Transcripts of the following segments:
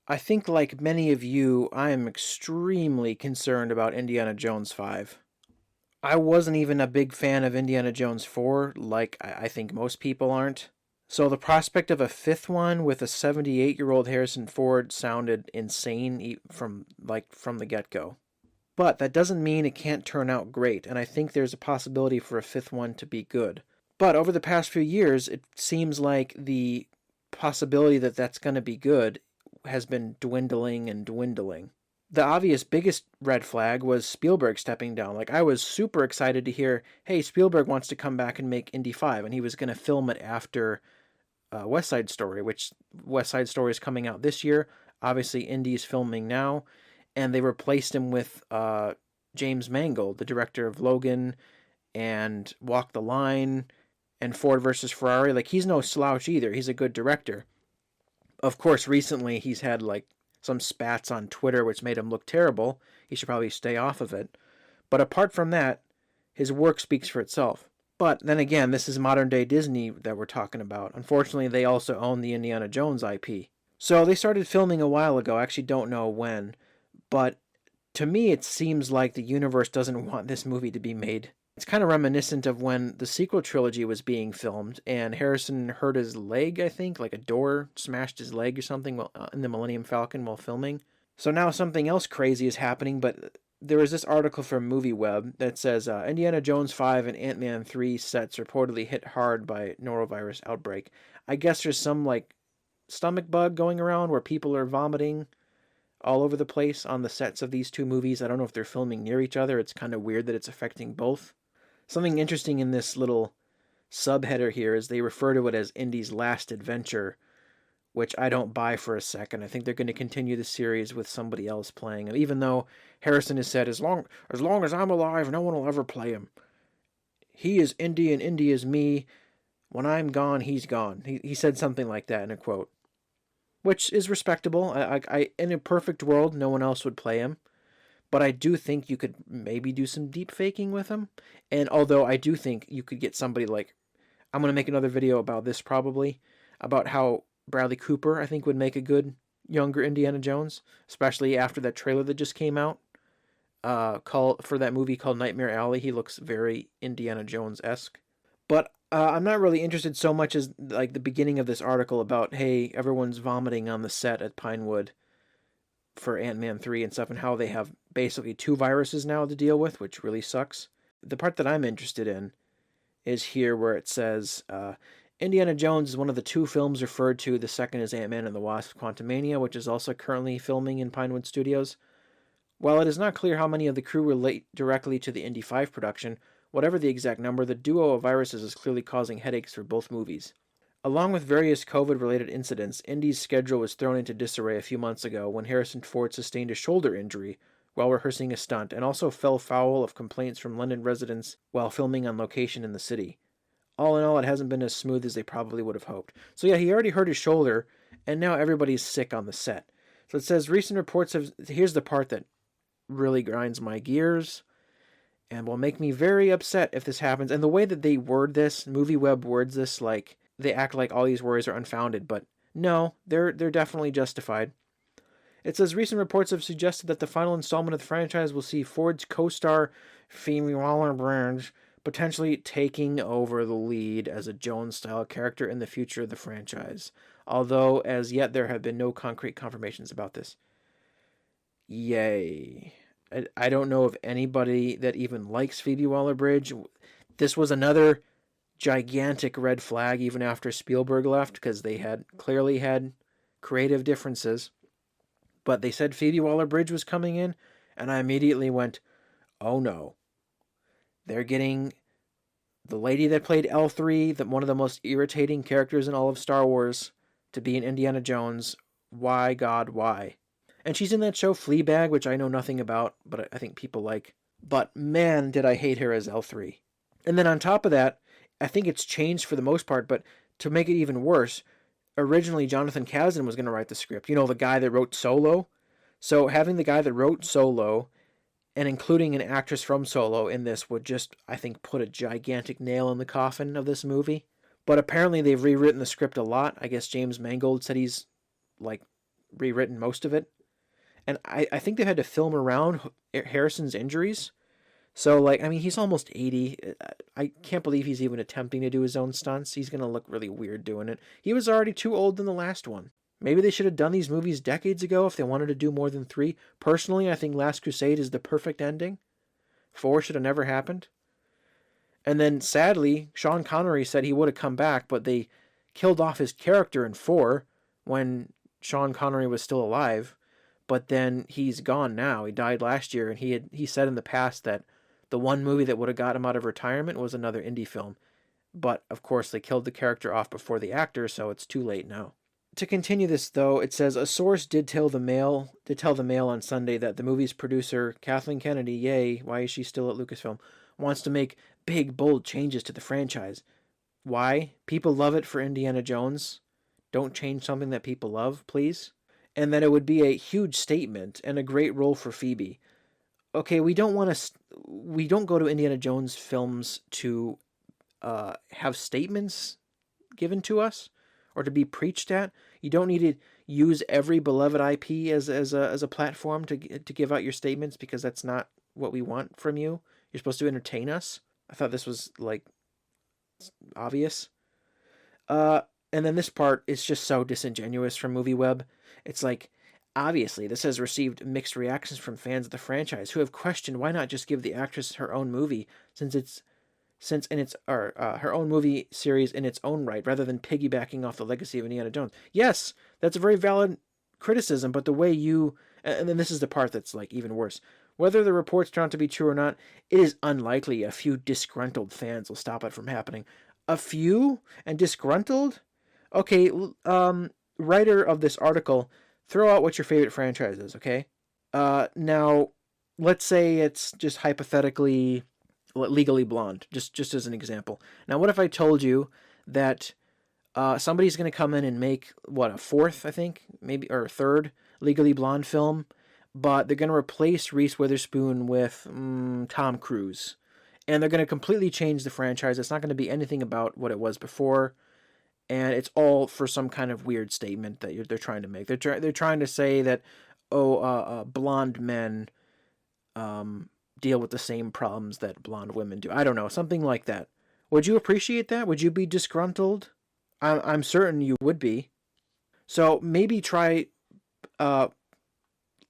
I think, like many of you, I am extremely concerned about Indiana Jones 5. I wasn't even a big fan of Indiana Jones 4, like I think most people aren't. So the prospect of a fifth one with a 78-year-old Harrison Ford sounded insane from the get-go. But that doesn't mean it can't turn out great, and I think there's a possibility for a fifth one to be good. But over the past few years, it seems like the possibility that that's going to be good has been dwindling and dwindling. The obvious biggest red flag was Spielberg stepping down. Like, I was super excited to hear, hey, Spielberg wants to come back and make Indy 5, and he was going to film it after West Side Story, which West Side Story is coming out this year. Obviously, Indy's filming now, and they replaced him with James Mangold, the director of Logan and Walk the Line and Ford versus Ferrari. Like, he's no slouch either. He's a good director. Of course, recently he's had like some spats on Twitter which made him look terrible. He should probably stay off of it. But apart from that, his work speaks for itself. But then again, this is modern day Disney that we're talking about. Unfortunately, they also own the Indiana Jones IP. So they started filming a while ago. I actually don't know when. But to me, it seems like the universe doesn't want this movie to be made. It's kind of reminiscent of when the sequel trilogy was being filmed and Harrison hurt his leg, I think, like a door smashed his leg or something in the Millennium Falcon while filming. So now something else crazy is happening, but there was this article from MovieWeb that says Indiana Jones 5 and Ant-Man 3 sets reportedly hit hard by norovirus outbreak. I guess there's some like stomach bug going around where people are vomiting all over the place on the sets of these two movies. I don't know if they're filming near each other. It's kind of weird that it's affecting both. Something interesting in this little subheader here is they refer to it as Indy's last adventure, which I don't buy for a second. I think they're going to continue the series with somebody else playing him, even though Harrison has said, as long as I'm alive, no one will ever play him. He is Indy and Indy is me. When I'm gone, he's gone. He said something like that in a quote, which is respectable. In a perfect world, no one else would play him. But I do think you could maybe do some deep faking with him. And although I do think you could get somebody like, I'm going to make another video about this probably, about how Bradley Cooper, I think, would make a good younger Indiana Jones, especially after that trailer that just came out. For that movie called Nightmare Alley, he looks very Indiana Jones-esque. But I'm not really interested so much as like the beginning of this article about, hey, everyone's vomiting on the set at Pinewood for Ant-Man 3 and stuff, and how they have basically two viruses now to deal with, which really sucks. The part that I'm interested in is here where it says, Indiana Jones is one of the two films referred to. The second is Ant-Man and the Wasp: Quantumania, which is also currently filming in Pinewood Studios. While it is not clear how many of the crew relate directly to the Indy 5 production, whatever the exact number, the duo of viruses is clearly causing headaches for both movies. Along with various COVID-related incidents, Indy's schedule was thrown into disarray a few months ago when Harrison Ford sustained a shoulder injury while rehearsing a stunt and also fell foul of complaints from London residents while filming on location in the city. All in all, it hasn't been as smooth as they probably would have hoped. So yeah, he already hurt his shoulder, and now everybody's sick on the set. So it says, recent reports have... Here's the part that really grinds my gears and will make me very upset if this happens. And the way that they word this, MovieWeb words this like... They act like all these worries are unfounded, but no, they're definitely justified. It says recent reports have suggested that the final installment of the franchise will see Ford's co-star Phoebe Waller-Bridge potentially taking over the lead as a Jones-style character in the future of the franchise. Although, as yet, there have been no concrete confirmations about this. Yay. I don't know of anybody that even likes Phoebe Waller-Bridge. This was another gigantic red flag even after Spielberg left, because they had clearly had creative differences. But they said Phoebe Waller-Bridge was coming in, and I immediately went, oh no. They're getting the lady that played L3, one of the most irritating characters in all of Star Wars, to be in Indiana Jones. Why, God, why? And she's in that show Fleabag, which I know nothing about, but I think people like. But man, did I hate her as L3. And then on top of that, I think it's changed for the most part, but to make it even worse, originally Jonathan Kasdan was going to write the script. You know, the guy that wrote Solo? So having the guy that wrote Solo and including an actress from Solo in this would just, I think, put a gigantic nail in the coffin of this movie. But apparently they've rewritten the script a lot. I guess James Mangold said he's, like, rewritten most of it. And I think they've had to film around Harrison's injuries. So, like, I mean, he's almost 80. I can't believe he's even attempting to do his own stunts. He's going to look really weird doing it. He was already too old in the last one. Maybe they should have done these movies decades ago if they wanted to do more than 3. Personally, I think Last Crusade is the perfect ending. 4 should have never happened. And then, sadly, Sean Connery said he would have come back, but they killed off his character in 4 when Sean Connery was still alive. But then he's gone now. He died last year, and he said in the past that the one movie that would have got him out of retirement was another indie film. But, of course, they killed the character off before the actor, so it's too late now. To continue this, though, it says a source did tell the Mail on Sunday that the movie's producer, Kathleen Kennedy, yay, why is she still at Lucasfilm, wants to make big, bold changes to the franchise. Why? People love it for Indiana Jones. Don't change something that people love, please. And that it would be a huge statement and a great role for Phoebe. Okay, we don't go to Indiana Jones films to have statements given to us or to be preached at. You don't need to use every beloved IP as a platform to give out your statements, because that's not what we want from you. You're supposed to entertain us. I thought this was like obvious. And then this part is just so disingenuous from MovieWeb. It's like, obviously, this has received mixed reactions from fans of the franchise who have questioned why not just give the actress her own movie, her own movie series in its own right, rather than piggybacking off the legacy of Indiana Jones. Yes, that's a very valid criticism, but the way and then this is the part that's like even worse. Whether the reports turn out to be true or not, it is unlikely a few disgruntled fans will stop it from happening. A few? And disgruntled? Okay, writer of this article, throw out what your favorite franchise is, okay? Now, let's say it's just hypothetically Legally Blonde, just as an example. Now, what if I told you that somebody's going to come in and make, a 4th, I think, maybe, or a 3rd Legally Blonde film, but they're going to replace Reese Witherspoon with Tom Cruise. And they're going to completely change the franchise. It's not going to be anything about what it was before. And it's all for some kind of weird statement that they're trying to make. They're trying to say that, blonde men deal with the same problems that blonde women do. I don't know, something like that. Would you appreciate that? Would you be disgruntled? I'm certain you would be. So maybe try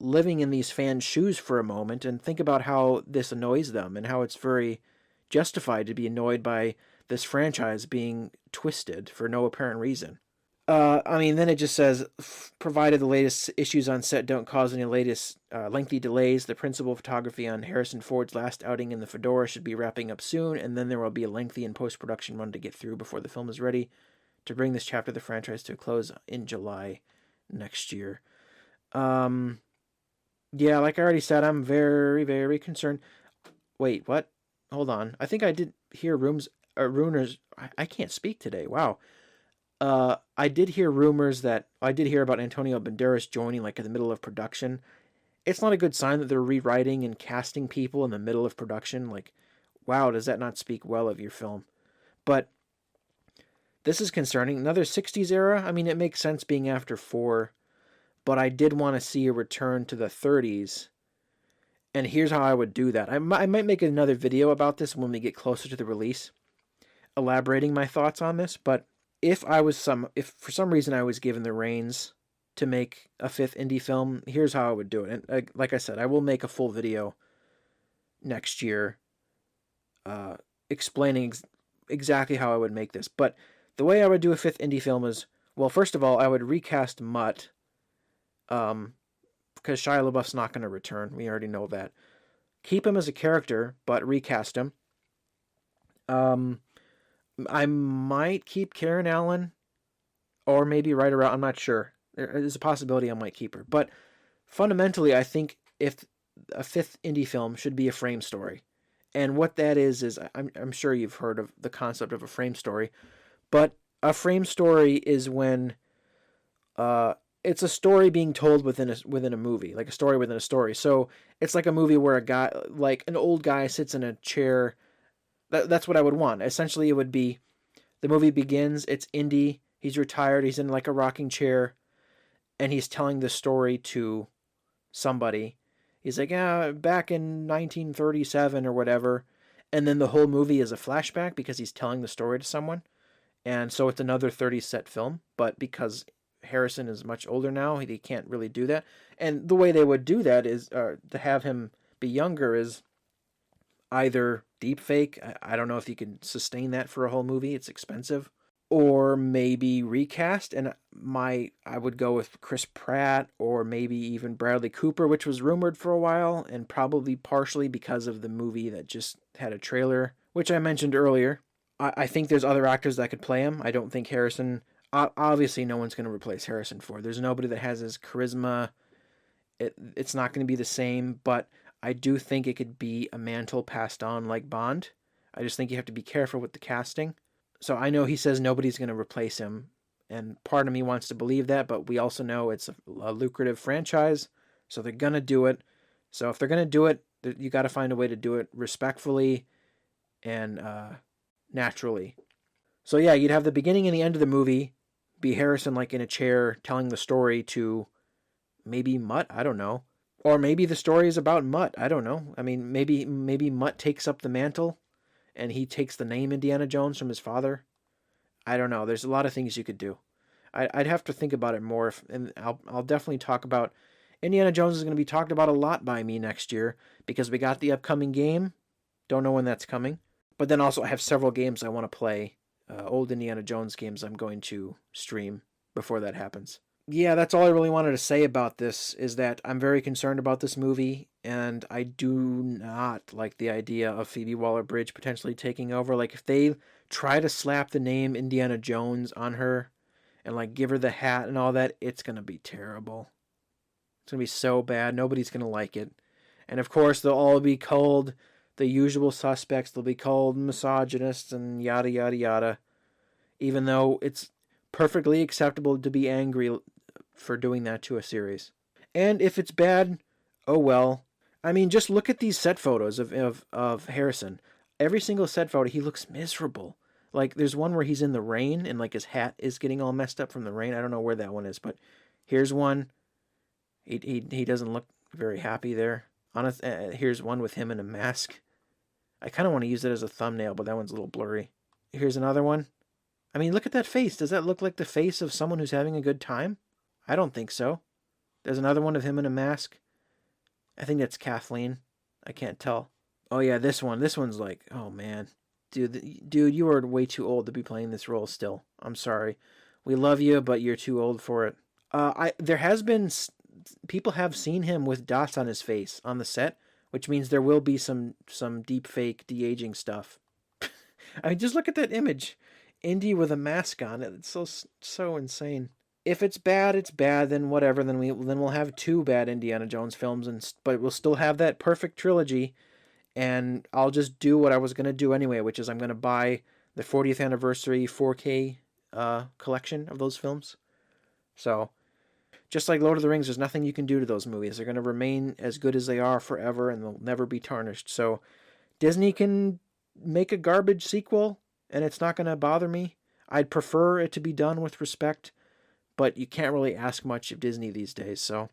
living in these fans' shoes for a moment and think about how this annoys them and how it's very justified to be annoyed by this franchise being twisted for no apparent reason. Then it just says, provided the latest issues on set don't cause any lengthy delays, the principal photography on Harrison Ford's last outing in the fedora should be wrapping up soon, and then there will be a lengthy and post-production run to get through before the film is ready to bring this chapter of the franchise to a close in July next year. Yeah, like I already said, I'm very, very concerned. Wait, what? Hold on. I think I did hear rumors. I can't speak today. Wow. I did hear about Antonio Banderas joining like in the middle of production. It's not a good sign that they're rewriting and casting people in the middle of production. Like, wow, does that not speak well of your film? But this is concerning. Another 60s era? I mean, it makes sense being after 4, but I did want to see a return to the 30s. And here's how I would do that. I might make another video about this when we get closer to the release, elaborating my thoughts on this, but if for some reason I was given the reins to make a 5th indie film, here's how I would do it. And like I said, I will make a full video next year explaining exactly how I would make this. But the way I would do a 5th indie film is, well, first of all, I would recast Mutt, because Shia LaBeouf's not going to return. We already know that. Keep him as a character, but recast him. I might keep Karen Allen, or maybe right around, I'm not sure. There's a possibility I might keep her. But fundamentally, I think if a 5th indie film should be a frame story. And what that is I'm sure you've heard of the concept of a frame story. But a frame story is when it's a story being told within a movie, like a story within a story. So it's like a movie where a guy, like an old guy, sits in a chair. That's what I would want. Essentially, it would be the movie begins, it's indie, he's retired, he's in like a rocking chair, and he's telling the story to somebody. He's like, yeah, back in 1937 or whatever. And then the whole movie is a flashback because he's telling the story to someone. And so it's another 30 set film. But because Harrison is much older now, he can't really do that. And the way they would do that is to have him be younger is either deep fake. I don't know if you can sustain that for a whole movie. It's expensive. Or maybe recast, and I would go with Chris Pratt or maybe even Bradley Cooper, which was rumored for a while, and probably partially because of the movie that just had a trailer, which I mentioned earlier. I think there's other actors that could play him. I don't think Harrison. Obviously, no one's going to replace Harrison Ford. There's nobody that has his charisma. It's not going to be the same, but I do think it could be a mantle passed on like Bond. I just think you have to be careful with the casting. So I know he says nobody's going to replace him, and part of me wants to believe that, but we also know it's a lucrative franchise, so they're going to do it. So if they're going to do it, you got to find a way to do it respectfully and naturally. So yeah, you'd have the beginning and the end of the movie be Harrison like in a chair telling the story to maybe Mutt, I don't know. Or maybe the story is about Mutt, I don't know. I mean, maybe Mutt takes up the mantle and he takes the name Indiana Jones from his father. I don't know. There's a lot of things you could do. I'd have to think about it more, and I'll definitely talk about Indiana Jones is going to be talked about a lot by me next year because we got the upcoming game. Don't know when that's coming, but then also I have several games I want to play, old Indiana Jones games I'm going to stream before that happens. Yeah, that's all I really wanted to say about this is that I'm very concerned about this movie, and I do not like the idea of Phoebe Waller-Bridge potentially taking over. Like, if they try to slap the name Indiana Jones on her and, like, give her the hat and all that, it's going to be terrible. It's going to be so bad. Nobody's going to like it. And, of course, they'll all be called the usual suspects. They'll be called misogynists and yada, yada, yada. Even though it's perfectly acceptable to be angry for doing that to a series. And if it's bad, oh well. I mean, just look at these set photos of Harrison. Every single set photo, he looks miserable. Like, there's one where he's in the rain and, like, his hat is getting all messed up from the rain. I don't know where that one is, but here's one. He doesn't look very happy there. Here's one with him in a mask. I kind of want to use it as a thumbnail, but that one's a little blurry. Here's another one. I mean, look at that face. Does that look like the face of someone who's having a good time? I don't think so. There's another one of him in a mask. I think that's Kathleen. I can't tell. Oh yeah, this one. This one's like, oh man. Dude, you are way too old to be playing this role still. I'm sorry. We love you, but you're too old for it. There has been people have seen him with dots on his face on the set, which means there will be some deep fake de-aging stuff. I mean, just look at that image. Indy with a mask on it. It's so insane. If it's bad, it's bad. Then whatever. Then we'll have 2 bad Indiana Jones films, but we'll still have that perfect trilogy. And I'll just do what I was gonna do anyway, which is I'm gonna buy the 40th anniversary 4K collection of those films. So, just like Lord of the Rings, there's nothing you can do to those movies. They're gonna remain as good as they are forever, and they'll never be tarnished. So, Disney can make a garbage sequel, and it's not gonna bother me. I'd prefer it to be done with respect, but you can't really ask much of Disney these days, so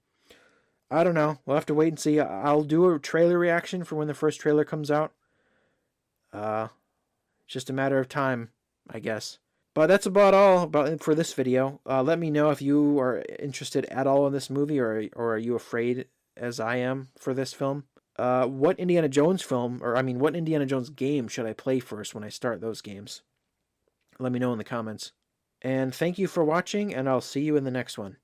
I don't know. We'll have to wait and see. I'll do a trailer reaction for when the first trailer comes out. Just a matter of time, I guess. But that's about all for this video. Let me know if you are interested at all in this movie, or are you afraid, as I am, for this film. What Indiana Jones what Indiana Jones game should I play first when I start those games? Let me know in the comments. And thank you for watching, and I'll see you in the next one.